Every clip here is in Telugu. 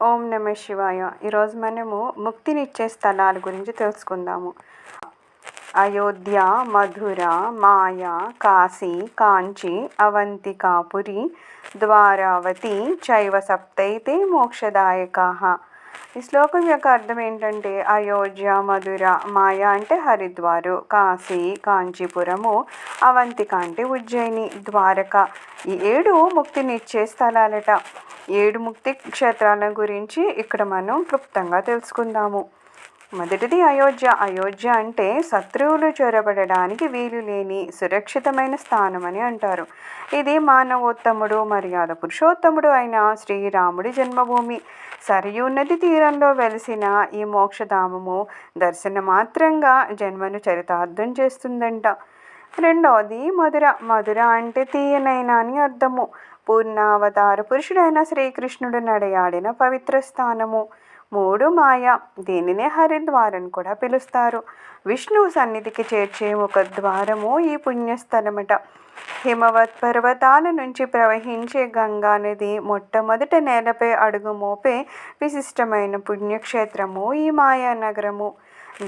ఓం నమ శివాయ. ఈరోజు మనము ముక్తినిచ్చే స్థలాల గురించి తెలుసుకుందాము. అయోధ్య, మధుర, మాయ, కాశీ, కాంచి, అవంతికాపురి, ద్వారావతి చైవ సప్తైతే మోక్షదాయకాః. ఈ శ్లోకం యొక్క అర్థం ఏంటంటే, అయోధ్య, మధుర, మాయ అంటే హరిద్వారు, కాశీ, కాంచీపురము, అవంతిక అంటే ఉజ్జయిని, ద్వారక ఈ 7 ముక్తినిచ్చే స్థలాలట. 7 ముక్తి క్షేత్రాల గురించి ఇక్కడ మనం క్లుప్తంగా తెలుసుకుందాము. మొదటిది అయోధ్య. అయోధ్య అంటే శత్రువులు చొరబడడానికి వీలు లేని సురక్షితమైన స్థానం అని అంటారు. ఇది మానవోత్తముడు, మర్యాద పురుషోత్తముడు అయిన శ్రీరాముడి జన్మభూమి. సరయూ నది తీరంలో వెలిసిన ఈ మోక్షధామము దర్శన మాత్రంగా జన్మను చరితార్థం చేస్తుందంట. రెండవది మధుర. మధుర అంటే తీయనైన అని అర్థము. పూర్ణావతార పురుషుడైన శ్రీకృష్ణుడు నడయాడిన పవిత్ర స్థానము. 3 మాయ. దీనినే హరిద్వార్ అని కూడా పిలుస్తారు. విష్ణువు సన్నిధికి చేర్చే ఒక ద్వారము ఈ పుణ్యస్థలమట. హిమవత్ పర్వతాల నుంచి ప్రవహించే గంగా నది మొట్టమొదట నేలపై అడుగు మోపే విశిష్టమైన పుణ్యక్షేత్రము ఈ మాయానగరము.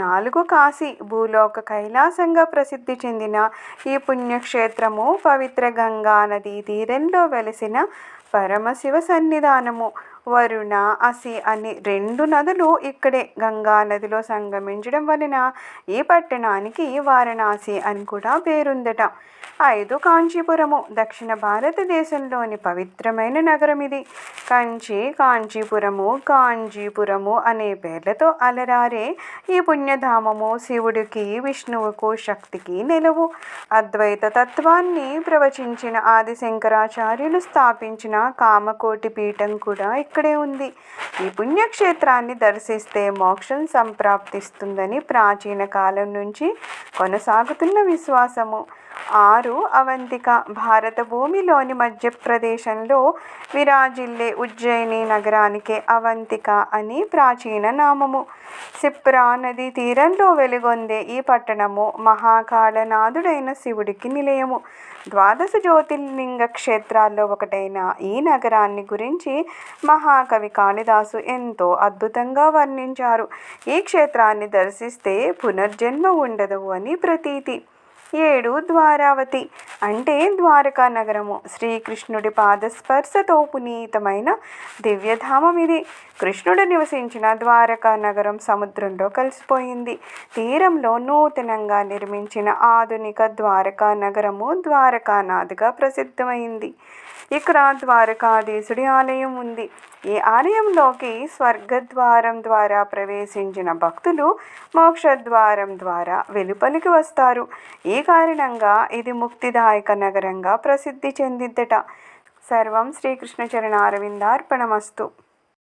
4 కాశీ. భూలోక కైలాసంగా ప్రసిద్ధి చెందిన ఈ పుణ్యక్షేత్రము పవిత్ర గంగా నదీ తీరంలో వెలిసిన పరమశివ సన్నిధానము. వరుణ, అసి అని 2 నదులు ఇక్కడే గంగా నదిలో సంగమించడం వలన ఈ పట్టణానికి వారణాసి అని కూడా పేరుందట. 5 కాంచీపురము. దక్షిణ భారతదేశంలోని పవిత్రమైన నగరం ఇది. కంచి, కాంచీపురము, కాంజీపురము అనే పేర్లతో అలరారే ఈ పుణ్యధామము శివుడికి, విష్ణువుకు, శక్తికి నిలువు. అద్వైత తత్వాన్ని ప్రవచించిన ఆది శంకరాచార్యులు స్థాపించిన కామకోటి పీఠం కూడా ఇక్కడే ఉంది. ఈ పుణ్యక్షేత్రాన్ని దర్శిస్తే మోక్షం సంప్రాప్తిస్తుందని ప్రాచీన కాలం నుంచి కొనసాగుతున్న విశ్వాసము. 6 అవంతిక. భారత భూమిలోని మధ్యప్రదేశంలో విరాజిల్లే ఉజ్జయిని నగరానికే అవంతిక అని ప్రాచీన నామము. సిప్రా నదీ తీరంలో వెలుగొందే ఈ పట్టణము మహాకాళనాథుడైన శివుడికి నిలయము. 12 జ్యోతిర్లింగ క్షేత్రాల్లో ఒకటైన ఈ నగరాన్ని గురించి మహాకవి కాళిదాసు ఎంతో అద్భుతంగా వర్ణించారు. ఈ క్షేత్రాన్ని దర్శిస్తే పునర్జన్మ ఉండదు అని ప్రతీతి. 7 ద్వారావతి అంటే ద్వారకా నగరము. శ్రీకృష్ణుడి పాదస్పర్శతో పునీతమైన దివ్యధామం ఇది. కృష్ణుడు నివసించిన ద్వారకా నగరం సముద్రంలో కలిసిపోయింది. తీరంలో నూతనంగా నిర్మించిన ఆధునిక ద్వారకా నగరము ద్వారకానాథ్గా ప్రసిద్ధమైంది. ఇక్కడ ద్వారకాధీశుడి ఆలయం ఉంది. ఈ ఆలయంలోకి స్వర్గద్వారం ద్వారా ప్రవేశించిన భక్తులు మోక్షద్వారం ద్వారా వెలుపలికి వస్తారు. ఈ కారణంగా ఇది ముక్తిదాయక నగరంగా ప్రసిద్ధి చెందిద్దట. సర్వం శ్రీకృష్ణ చరణారవిందార్పణమస్తు.